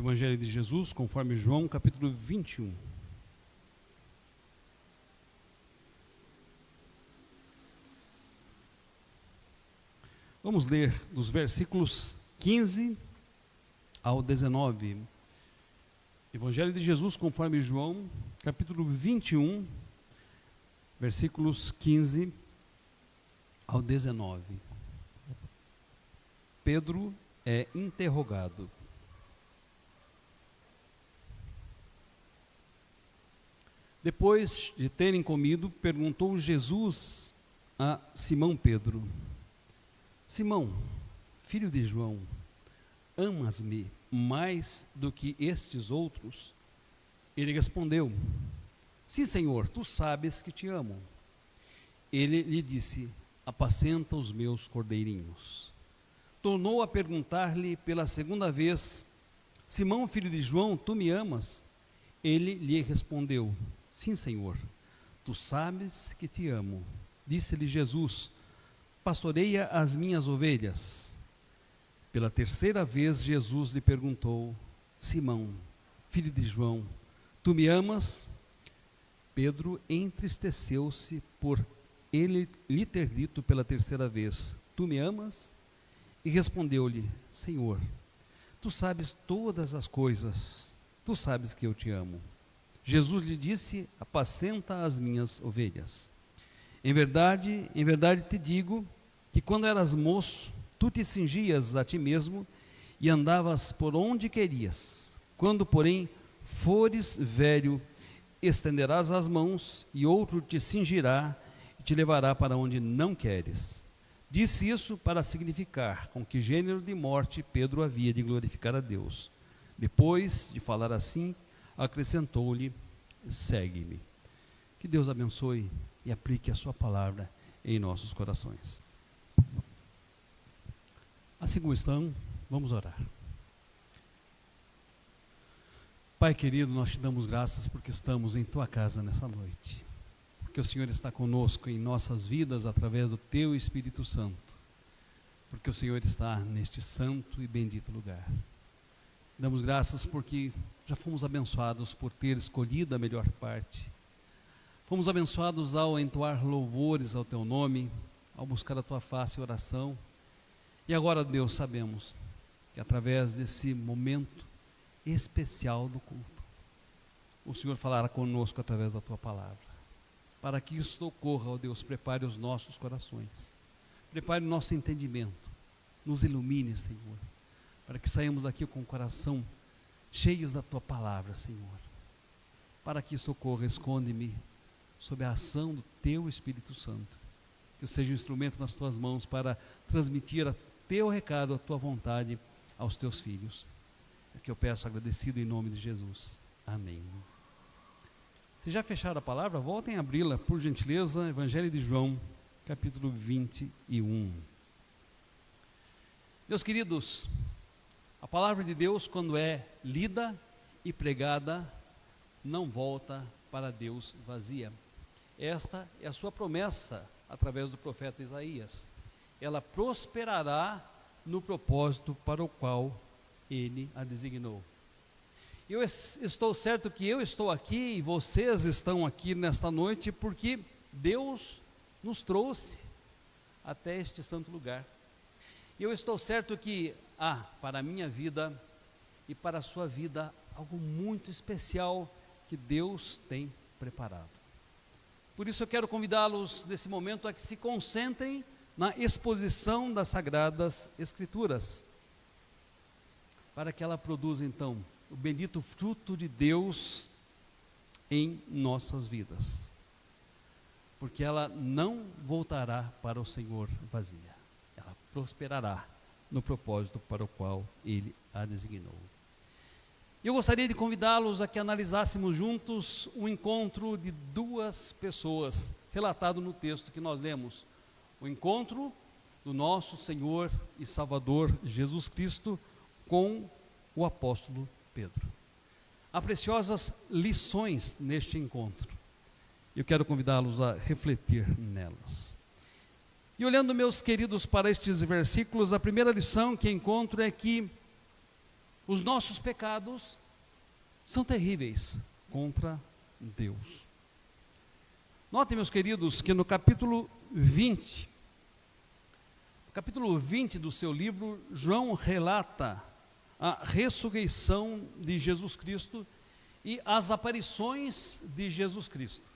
Evangelho de Jesus, conforme João, capítulo 21. Vamos ler dos versículos 15 ao 19. Evangelho de Jesus, conforme João, capítulo 21, versículos 15 ao 19. Pedro é interrogado. Depois de terem comido, perguntou Jesus a Simão Pedro: Simão, filho de João, amas-me mais do que estes outros? Ele respondeu: Sim, Senhor, tu sabes que te amo. Ele lhe disse: Apacenta os meus cordeirinhos. Tornou a perguntar-lhe pela segunda vez: Simão, filho de João, tu me amas? Ele lhe respondeu: Sim, Senhor, tu sabes que te amo. Disse-lhe Jesus: Pastoreia as minhas ovelhas. Pela terceira vez Jesus lhe perguntou: Simão, filho de João, tu me amas? Pedro entristeceu-se por ele lhe ter dito pela terceira vez: Tu me amas? E respondeu-lhe: Senhor, tu sabes todas as coisas, tu sabes que eu te amo. Jesus lhe disse: Apacenta as minhas ovelhas. Em verdade te digo que quando eras moço, tu te cingias a ti mesmo e andavas por onde querias. Quando, porém, fores velho, estenderás as mãos e outro te cingirá e te levará para onde não queres. Disse isso para significar com que gênero de morte Pedro havia de glorificar a Deus. Depois de falar assim, acrescentou-lhe: Segue-me. Que Deus abençoe e aplique a sua palavra em nossos corações. Assim como estão, vamos orar. Pai querido, nós te damos graças porque estamos em tua casa nessa noite, porque o Senhor está conosco em nossas vidas através do teu Espírito Santo, porque o Senhor está neste santo e bendito lugar. Damos graças porque já fomos abençoados por ter escolhido a melhor parte. Fomos abençoados ao entoar louvores ao teu nome, ao buscar a tua face e oração. E agora, Deus, sabemos que através desse momento especial do culto, o Senhor falará conosco através da tua palavra. Para que isso ocorra, ó Deus, prepare os nossos corações, prepare o nosso entendimento, nos ilumine, Senhor, para que saímos daqui com o coração cheios da tua palavra, Senhor. Para que isso ocorra, esconde-me sob a ação do teu Espírito Santo, que eu seja um instrumento nas tuas mãos para transmitir o teu recado, a tua vontade aos teus filhos. É que eu peço agradecido em nome de Jesus. Amém. Se já fecharam a palavra, voltem a abri-la, por gentileza, Evangelho de João, capítulo 21. Meus queridos, a palavra de Deus, quando é lida e pregada, não volta para Deus vazia. Esta é a sua promessa através do profeta Isaías. Ela prosperará no propósito para o qual ele a designou. Eu estou certo que eu estou aqui e vocês estão aqui nesta noite porque Deus nos trouxe até este santo lugar. Eu estou certo que há para a minha vida e para a sua vida algo muito especial que Deus tem preparado. Por isso eu quero convidá-los nesse momento a que se concentrem na exposição das Sagradas Escrituras, para que ela produza então o bendito fruto de Deus em nossas vidas, porque ela não voltará para o Senhor vazia, ela prosperará no propósito para o qual Ele a designou. Eu gostaria de convidá-los a que analisássemos juntos o encontro de duas pessoas, relatado no texto que nós lemos, o encontro do nosso Senhor e Salvador Jesus Cristo com o apóstolo Pedro. Há preciosas lições neste encontro. Eu quero convidá-los a refletir nelas. E olhando, meus queridos, para estes versículos, a primeira lição que encontro é que os nossos pecados são terríveis contra Deus. Notem, meus queridos, que no capítulo 20 do seu livro, João relata a ressurreição de Jesus Cristo e as aparições de Jesus Cristo.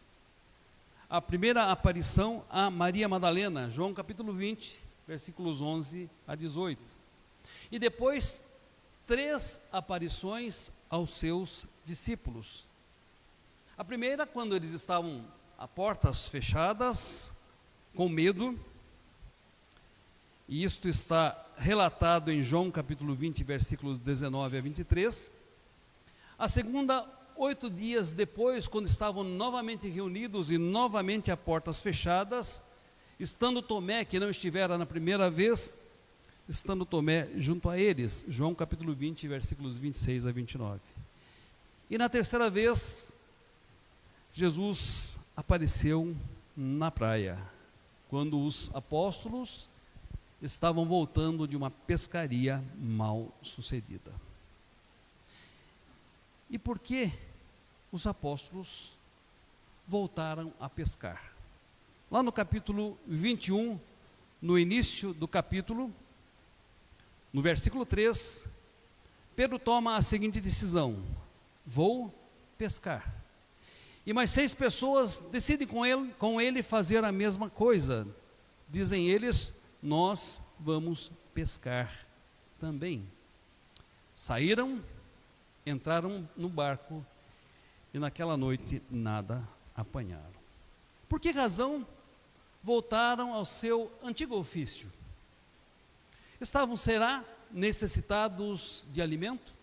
A primeira aparição a Maria Madalena, João capítulo 20, versículos 11 a 18. E depois, 3 aparições aos seus discípulos. A primeira, quando eles estavam a portas fechadas, com medo, e isto está relatado em João capítulo 20, versículos 19 a 23. A segunda, 8 dias depois, quando estavam novamente reunidos e novamente a portas fechadas, estando Tomé, que não estivera na primeira vez, estando Tomé junto a eles, João capítulo 20, versículos 26 a 29. E na terceira vez, Jesus apareceu na praia, quando os apóstolos estavam voltando de uma pescaria mal sucedida. E por que os apóstolos voltaram a pescar? Lá no capítulo 21, no início do capítulo, no versículo 3, Pedro toma a seguinte decisão: vou pescar. E mais 6 pessoas decidem com ele fazer a mesma coisa. Dizem eles: nós vamos pescar também. Saíram, entraram no barco e naquela noite nada apanharam. Por que razão voltaram ao seu antigo ofício? Estavam, será, necessitados de alimento?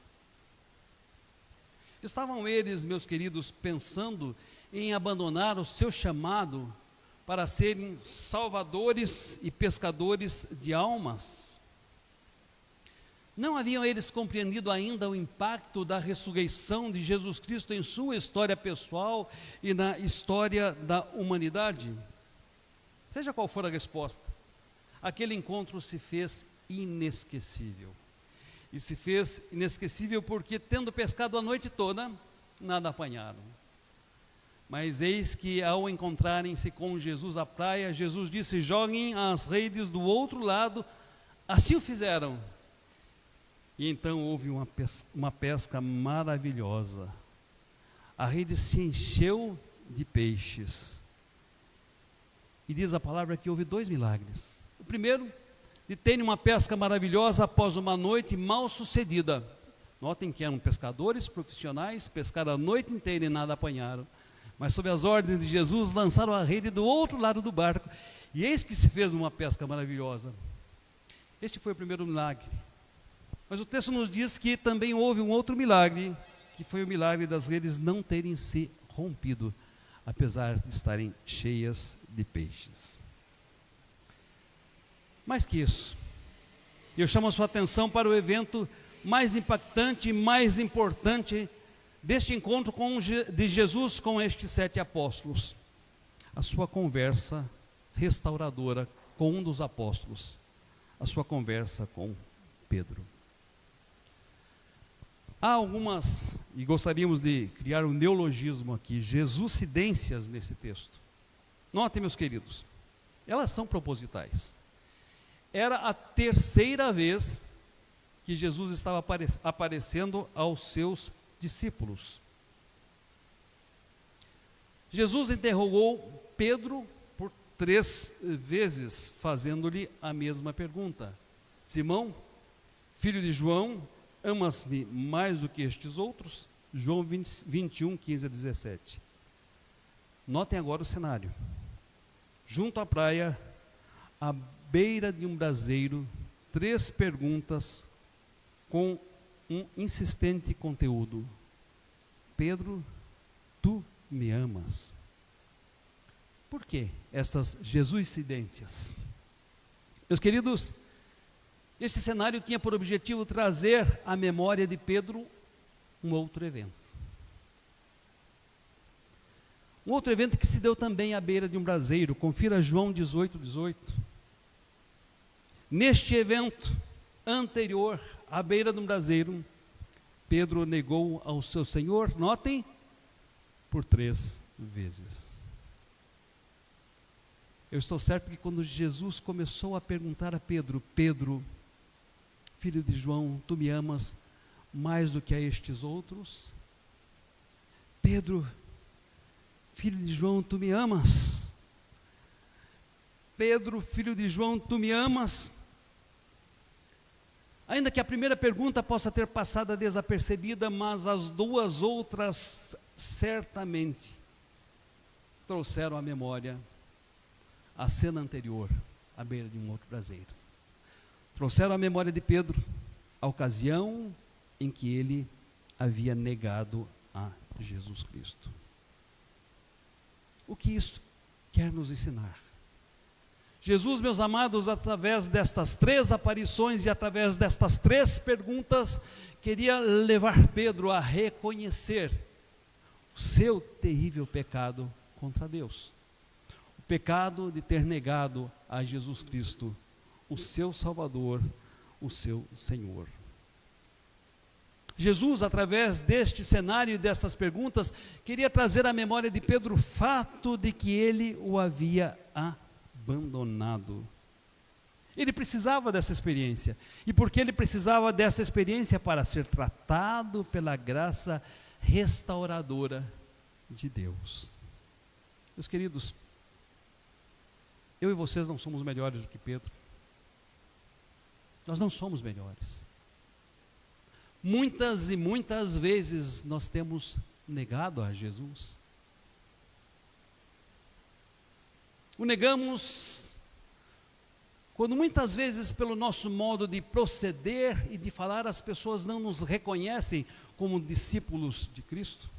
Estavam eles, meus queridos, pensando em abandonar o seu chamado para serem salvadores e pescadores de almas? Não haviam eles compreendido ainda o impacto da ressurreição de Jesus Cristo em sua história pessoal e na história da humanidade? Seja qual for a resposta, aquele encontro se fez inesquecível. E se fez inesquecível porque, tendo pescado a noite toda, nada apanharam. Mas eis que, ao encontrarem-se com Jesus à praia, Jesus disse: joguem as redes do outro lado. Assim o fizeram. E então houve uma pesca maravilhosa. A rede se encheu de peixes. E diz a palavra que houve 2 milagres. O primeiro, de terem uma pesca maravilhosa após uma noite mal sucedida. Notem que eram pescadores profissionais, pescaram a noite inteira e nada apanharam. Mas sob as ordens de Jesus, lançaram a rede do outro lado do barco. E eis que se fez uma pesca maravilhosa. Este foi o primeiro milagre. Mas o texto nos diz que também houve um outro milagre, que foi o milagre das redes não terem se rompido, apesar de estarem cheias de peixes. Mais que isso, eu chamo a sua atenção para o evento mais impactante e mais importante deste encontro de Jesus com estes 7 apóstolos. A sua conversa restauradora com um dos apóstolos, a sua conversa com Pedro. Há algumas, e gostaríamos de criar um neologismo aqui, jesuscidências nesse texto. Notem, meus queridos, elas são propositais. Era a terceira vez que Jesus estava aparecendo aos seus discípulos. Jesus interrogou Pedro por 3 vezes, fazendo-lhe a mesma pergunta: Simão, filho de João, amas-me mais do que estes outros? João 21, 15 a 17. Notem agora o cenário. Junto à praia, à beira de um braseiro, 3 perguntas com um insistente conteúdo: Pedro, tu me amas? Por que essas jesuscidências? Meus queridos, este cenário tinha por objetivo trazer à memória de Pedro um outro evento. Um outro evento que se deu também à beira de um braseiro. Confira João 18, 18. Neste evento anterior, à beira de um braseiro, Pedro negou ao seu Senhor, notem, por 3 vezes. Eu estou certo que quando Jesus começou a perguntar a Pedro: Pedro, filho de João, tu me amas mais do que a estes outros? Pedro, filho de João, tu me amas? Pedro, filho de João, tu me amas? Ainda que a primeira pergunta possa ter passado desapercebida, mas as 2 outras certamente trouxeram à memória a cena anterior, à beira de um outro braseiro. Trouxeram à memória de Pedro a ocasião em que ele havia negado a Jesus Cristo. O que isso quer nos ensinar? Jesus, meus amados, através destas 3 aparições e através destas 3 perguntas, queria levar Pedro a reconhecer o seu terrível pecado contra Deus. O pecado de ter negado a Jesus Cristo, o seu Salvador, o seu Senhor. Jesus, através deste cenário e dessas perguntas, queria trazer à memória de Pedro o fato de que ele o havia abandonado. Ele precisava dessa experiência. E porque ele precisava dessa experiência para ser tratado pela graça restauradora de Deus. Meus queridos, eu e vocês não somos melhores do que Pedro. Nós não somos melhores. Muitas e muitas vezes nós temos negado a Jesus. O negamos quando muitas vezes pelo nosso modo de proceder e de falar as pessoas não nos reconhecem como discípulos de Cristo.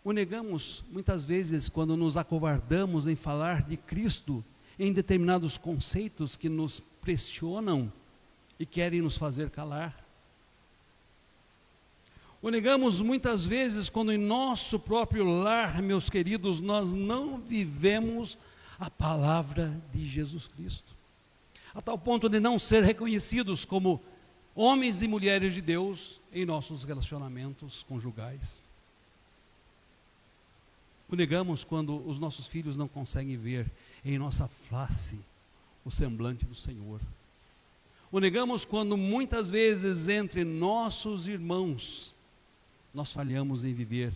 O negamos muitas vezes quando nos acovardamos em falar de Cristo em determinados conceitos que nos pressionam e querem nos fazer calar. O negamos muitas vezes quando em nosso próprio lar, meus queridos, nós não vivemos a palavra de Jesus Cristo, a tal ponto de não ser reconhecidos como homens e mulheres de Deus em nossos relacionamentos conjugais. O negamos quando os nossos filhos não conseguem ver em nossa face o semblante do Senhor. O negamos quando muitas vezes entre nossos irmãos nós falhamos em viver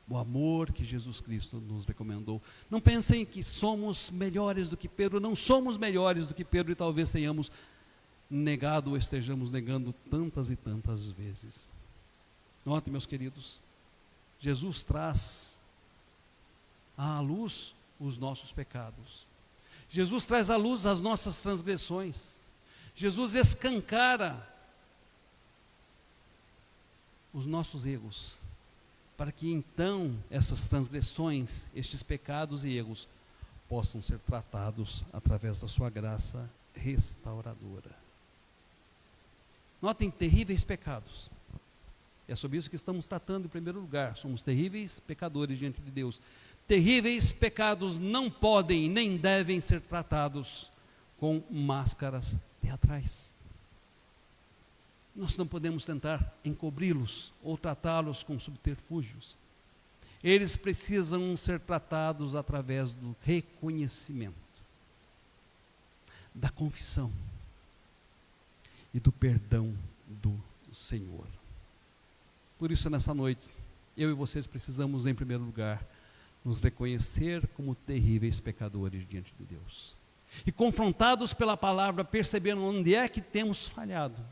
o amor que Jesus Cristo nos recomendou. Não pensem que somos melhores do que Pedro, não somos melhores do que Pedro e talvez tenhamos negado ou estejamos negando tantas e tantas vezes. Note, meus queridos, Jesus traz à luz os nossos pecados. Jesus traz à luz as nossas transgressões. Jesus escancara os nossos erros, para que então essas transgressões, estes pecados e erros, possam ser tratados através da sua graça restauradora. Notem, terríveis pecados. É sobre isso que estamos tratando em primeiro lugar. Somos terríveis pecadores diante de Deus. Terríveis pecados não podem nem devem ser tratados com máscaras teatrais. Nós não podemos tentar encobri-los ou tratá-los com subterfúgios. Eles precisam ser tratados através do reconhecimento, da confissão e do perdão do Senhor. Por isso, nessa noite, eu e vocês precisamos, em primeiro lugar, nos reconhecer como terríveis pecadores diante de Deus. E confrontados pela palavra, percebendo onde é que temos falhado.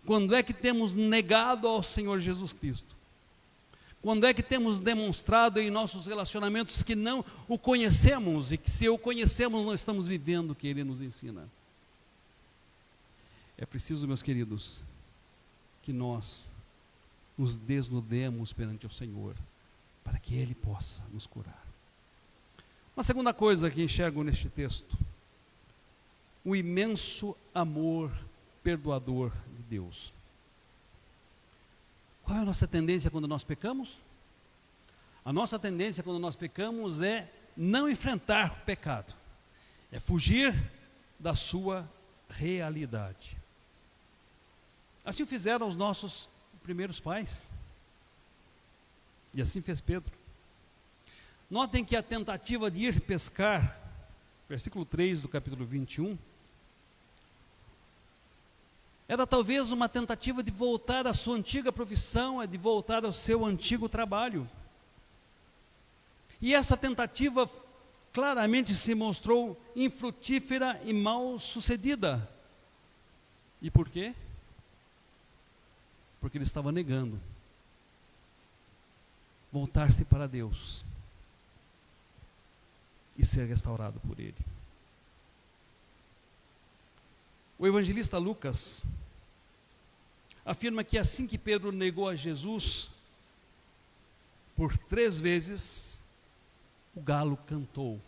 Quando é que temos negado ao Senhor Jesus Cristo? Quando é que temos demonstrado em nossos relacionamentos que não o conhecemos e que se o conhecemos não estamos vivendo o que Ele nos ensina? É preciso, meus queridos, que nós nos desnudemos perante o Senhor para que Ele possa nos curar. Uma segunda coisa que enxergo neste texto, o imenso amor perdoador de Deus. Qual é a nossa tendência quando nós pecamos? A nossa tendência quando nós pecamos é não enfrentar o pecado, é fugir da sua realidade. Assim o fizeram os nossos primeiros pais. E assim fez Pedro. Notem que a tentativa de ir pescar, versículo 3 do capítulo 21, era talvez uma tentativa de voltar à sua antiga profissão, de voltar ao seu antigo trabalho. E essa tentativa claramente se mostrou infrutífera e mal sucedida. E por quê? Porque ele estava negando voltar-se para Deus e ser restaurado por Ele. O evangelista Lucas afirma que assim que Pedro negou a Jesus, por 3 vezes, o galo cantou.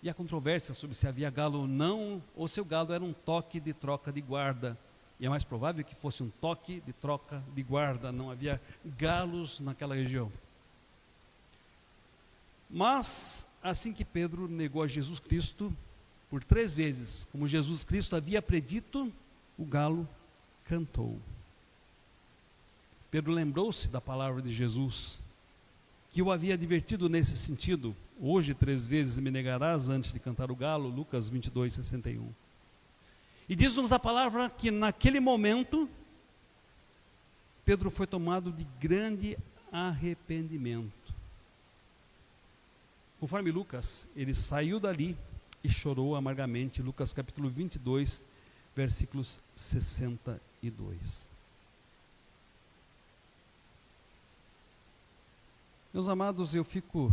E há controvérsia sobre se havia galo ou não, ou se o galo era um toque de troca de guarda. E é mais provável que fosse um toque de troca de guarda, não havia galos naquela região. Mas, assim que Pedro negou a Jesus Cristo, por 3 vezes, como Jesus Cristo havia predito, o galo cantou. Pedro lembrou-se da palavra de Jesus, que o havia advertido nesse sentido: hoje 3 vezes me negarás antes de cantar o galo, Lucas 22, 61. E diz-nos a palavra que naquele momento, Pedro foi tomado de grande arrependimento. Conforme Lucas, ele saiu dali e chorou amargamente, Lucas capítulo 22, versículos 62. Meus amados, eu fico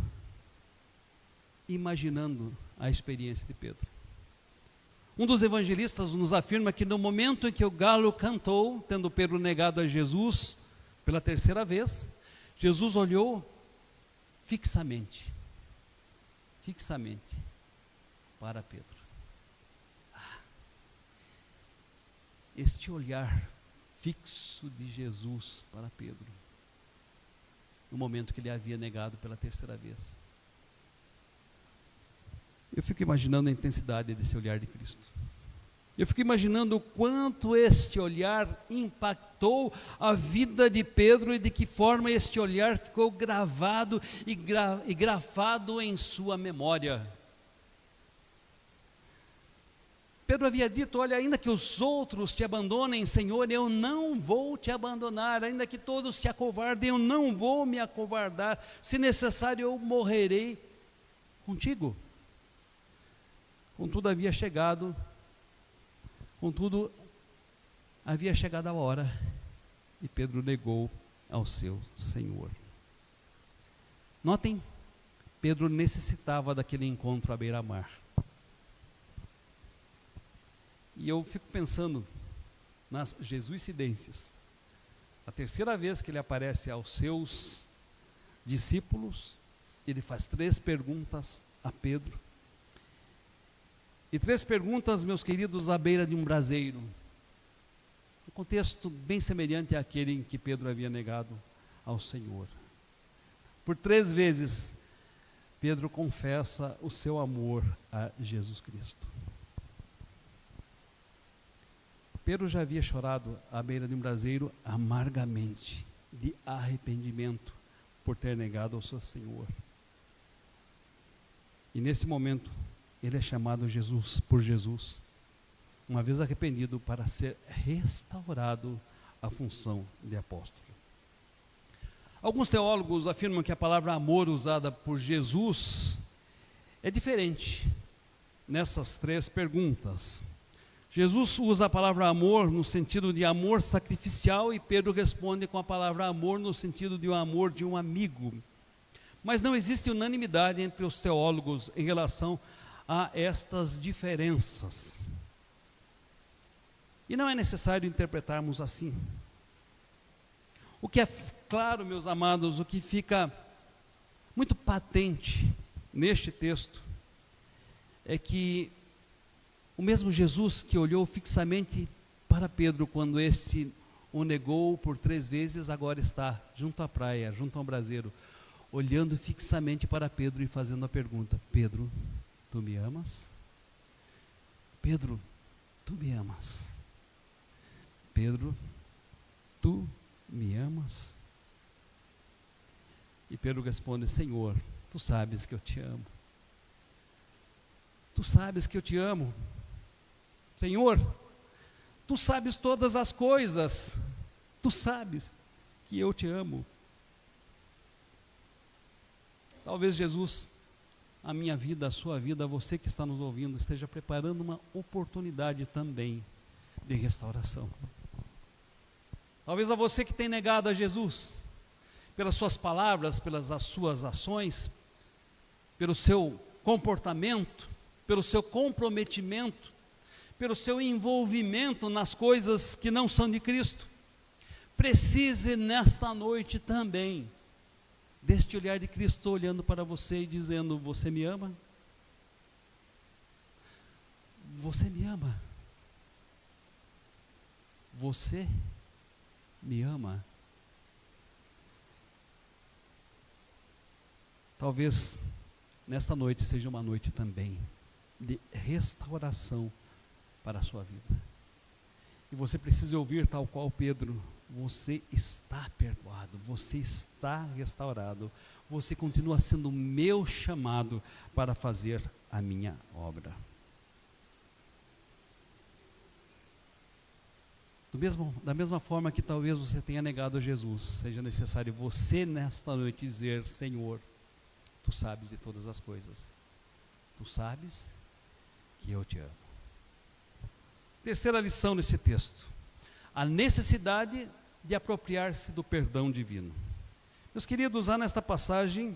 imaginando a experiência de Pedro. Um dos evangelistas nos afirma que no momento em que o galo cantou, tendo Pedro negado a Jesus pela 3ª vez, Jesus olhou fixamente para Pedro. Este olhar fixo de Jesus para Pedro, no momento que ele havia negado pela 3ª vez. Eu fico imaginando a intensidade desse olhar de Cristo. Eu fico imaginando o quanto este olhar impactou a vida de Pedro e de que forma este olhar ficou gravado e grafado em sua memória. Pedro havia dito: olha, ainda que os outros te abandonem, Senhor, eu não vou te abandonar. Ainda que todos se acovardem, eu não vou me acovardar. Se necessário, eu morrerei contigo. Contudo, havia chegado a hora e Pedro negou ao seu Senhor. Notem, Pedro necessitava daquele encontro à beira-mar. E eu fico pensando nas jesuicidências. A 3ª vez que ele aparece aos seus discípulos, ele faz 3 perguntas a Pedro. E 3 perguntas, meus queridos, à beira de um braseiro. Um contexto bem semelhante àquele em que Pedro havia negado ao Senhor. Por 3 vezes, Pedro confessa o seu amor a Jesus Cristo. Pedro já havia chorado à beira de um braseiro amargamente, de arrependimento, por ter negado ao seu Senhor. E nesse momento, ele é chamado por Jesus, uma vez arrependido, para ser restaurado à função de apóstolo. Alguns teólogos afirmam que a palavra amor usada por Jesus é diferente nessas 3 perguntas. Jesus usa a palavra amor no sentido de amor sacrificial e Pedro responde com a palavra amor no sentido de um amor de um amigo. Mas não existe unanimidade entre os teólogos em relação a estas diferenças. E não é necessário interpretarmos assim. O que é claro, meus amados, o que fica muito patente neste texto é que o mesmo Jesus que olhou fixamente para Pedro quando este o negou por 3 vezes, agora está junto à praia, junto ao braseiro, olhando fixamente para Pedro e fazendo a pergunta: Pedro, tu me amas? Pedro, tu me amas? Pedro, tu me amas? E Pedro responde: Senhor, tu sabes que eu te amo. Tu sabes que eu te amo. Senhor, tu sabes todas as coisas. Tu sabes que eu te amo. Talvez Jesus, a minha vida, a sua vida, você que está nos ouvindo, esteja preparando uma oportunidade também de restauração. Talvez a você que tem negado a Jesus, pelas suas palavras, pelas suas ações, pelo seu comportamento, pelo seu comprometimento, pelo seu envolvimento nas coisas que não são de Cristo, precise nesta noite também deste olhar de Cristo olhando para você e dizendo: você me ama? Você me ama? Você me ama? Talvez nesta noite seja uma noite também de restauração para a sua vida. E você precisa ouvir, tal qual Pedro: você está perdoado, você está restaurado, você continua sendo o meu chamado para fazer a minha obra. Da mesma forma que talvez você tenha negado a Jesus, seja necessário você nesta noite dizer: Senhor, tu sabes de todas as coisas, tu sabes que eu te amo. Terceira lição nesse texto: a necessidade de apropriar-se do perdão divino. Meus queridos, há nesta passagem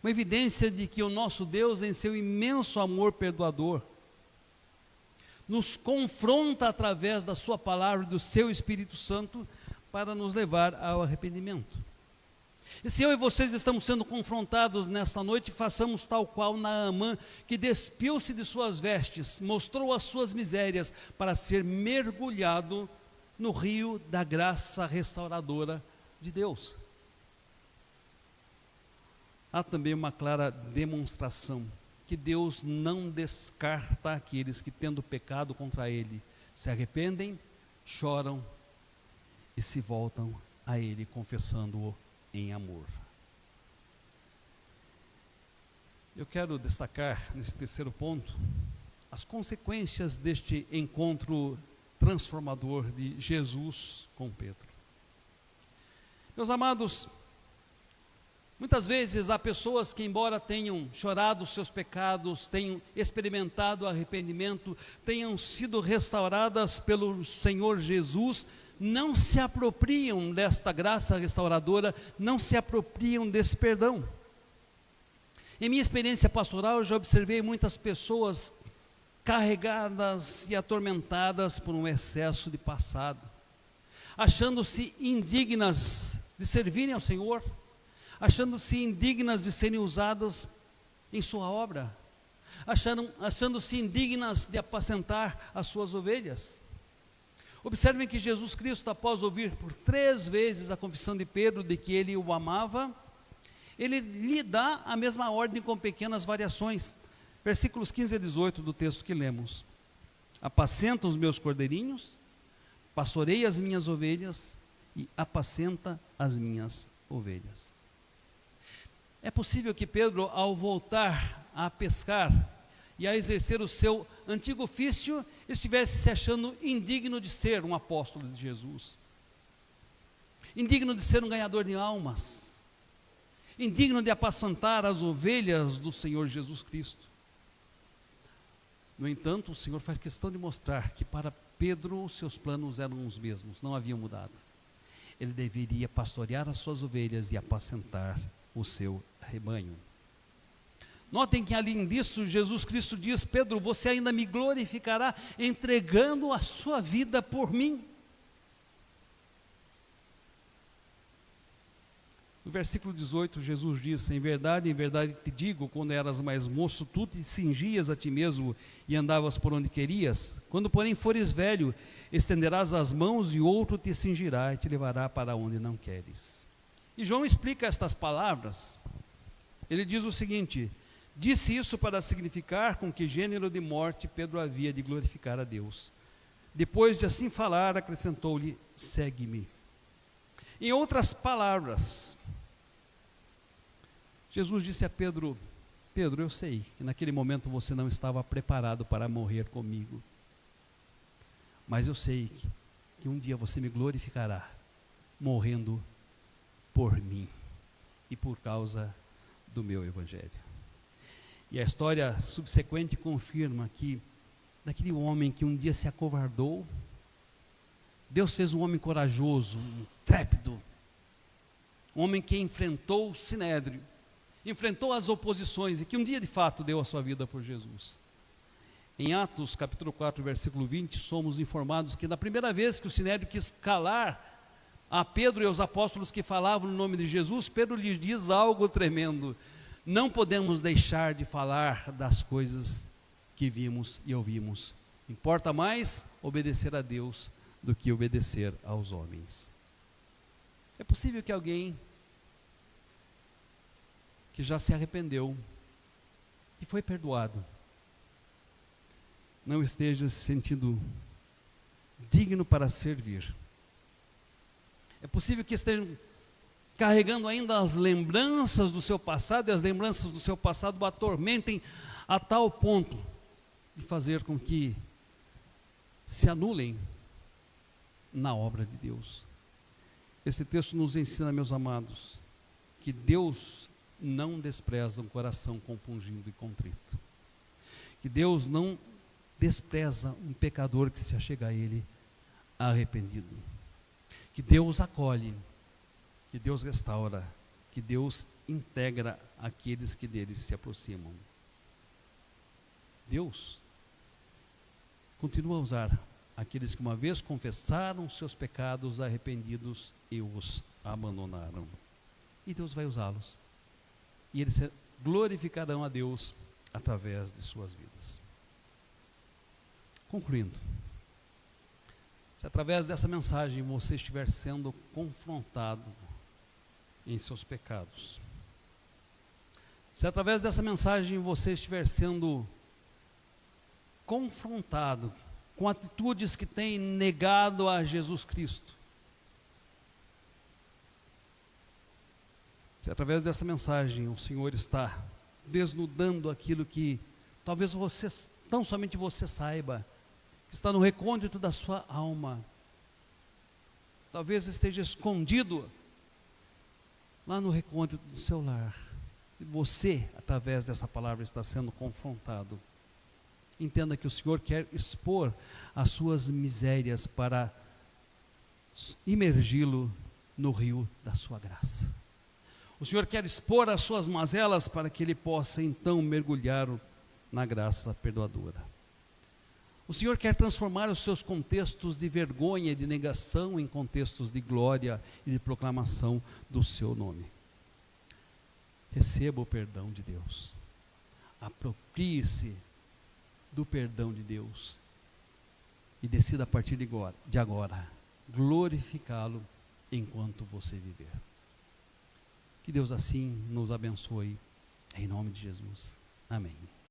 uma evidência de que o nosso Deus, em seu imenso amor perdoador, nos confronta através da sua palavra e do seu Espírito Santo para nos levar ao arrependimento. E se eu e vocês estamos sendo confrontados nesta noite, façamos tal qual Naamã, que despiu-se de suas vestes, mostrou as suas misérias para ser mergulhado no rio da graça restauradora de Deus. Há também uma clara demonstração que Deus não descarta aqueles que, tendo pecado contra Ele, se arrependem, choram e se voltam a Ele, confessando-o em amor. Eu quero destacar nesse terceiro ponto as consequências deste encontro transformador de Jesus com Pedro. Meus amados, muitas vezes há pessoas que, embora tenham chorado os seus pecados, tenham experimentado arrependimento, tenham sido restauradas pelo Senhor Jesus, não se apropriam desta graça restauradora, não se apropriam desse perdão. Em minha experiência pastoral, eu já observei muitas pessoas carregadas e atormentadas por um excesso de passado, achando-se indignas de servirem ao Senhor, achando-se indignas de serem usadas em sua obra, achando-se indignas de apacentar as suas ovelhas. Observem que Jesus Cristo, após ouvir por 3 vezes a confissão de Pedro de que ele o amava, ele lhe dá a mesma ordem com pequenas variações. Versículos 15 a 18 do texto que lemos: apacenta os meus cordeirinhos, pastoreia as minhas ovelhas e apacenta as minhas ovelhas. É possível que Pedro, ao voltar a pescar e a exercer o seu antigo ofício, estivesse se achando indigno de ser um apóstolo de Jesus, indigno de ser um ganhador de almas, indigno de apacentar as ovelhas do Senhor Jesus Cristo. No entanto, o Senhor faz questão de mostrar que para Pedro os seus planos eram os mesmos, não haviam mudado. Ele deveria pastorear as suas ovelhas e apacentar o seu rebanho. Notem que, além disso, Jesus Cristo diz: Pedro, você ainda me glorificará entregando a sua vida por mim. No versículo 18, Jesus diz: em verdade te digo, quando eras mais moço, tu te cingias a ti mesmo e andavas por onde querias. Quando, porém, fores velho, estenderás as mãos e outro te cingirá e te levará para onde não queres. E João explica estas palavras. Ele diz o seguinte: disse isso para significar com que gênero de morte Pedro havia de glorificar a Deus. Depois de assim falar, acrescentou-lhe: segue-me. Em outras palavras, Jesus disse a Pedro: Pedro, eu sei que naquele momento você não estava preparado para morrer comigo, mas eu sei que um dia você me glorificará, morrendo por mim e por causa do meu evangelho. E a história subsequente confirma que daquele homem que um dia se acovardou, Deus fez um homem corajoso, intrépido, um homem que enfrentou o sinédrio, enfrentou as oposições e que um dia de fato deu a sua vida por Jesus. Em Atos capítulo 4, versículo 20, somos informados que na primeira vez que o sinédrio quis calar a Pedro e aos apóstolos que falavam no nome de Jesus, Pedro lhes diz algo tremendo: não podemos deixar de falar das coisas que vimos e ouvimos. Importa mais obedecer a Deus do que obedecer aos homens. É possível que alguém que já se arrependeu e foi perdoado não esteja se sentindo digno para servir. É possível que estejam carregando ainda as lembranças do seu passado, e as lembranças do seu passado o atormentem a tal ponto de fazer com que se anulem na obra de Deus. Esse texto nos ensina, meus amados, que Deus não despreza um coração compungido e contrito, que Deus não despreza um pecador que se achega a Ele arrependido, que Deus acolhe, que Deus restaura, que Deus integra aqueles que dele se aproximam. Deus continua a usar aqueles que uma vez confessaram seus pecados arrependidos e os abandonaram. E Deus vai usá-los. E eles glorificarão a Deus através de suas vidas. Concluindo, se através dessa mensagem você estiver sendo confrontado em seus pecados, se através dessa mensagem você estiver sendo confrontado com atitudes que têm negado a Jesus Cristo, se através dessa mensagem o Senhor está desnudando aquilo que talvez você, tão somente você saiba, que está no recôndito da sua alma, talvez esteja escondido lá no recôndito do seu lar, e você, através dessa palavra, está sendo confrontado. Entenda que o Senhor quer expor as suas misérias para imergi-lo no rio da sua graça. O Senhor quer expor as suas mazelas para que ele possa então mergulhar na graça perdoadora. O Senhor quer transformar os seus contextos de vergonha e de negação em contextos de glória e de proclamação do seu nome. Receba o perdão de Deus. Aproprie-se do perdão de Deus e decida a partir de agora glorificá-lo enquanto você viver. Que Deus assim nos abençoe, em nome de Jesus. Amém.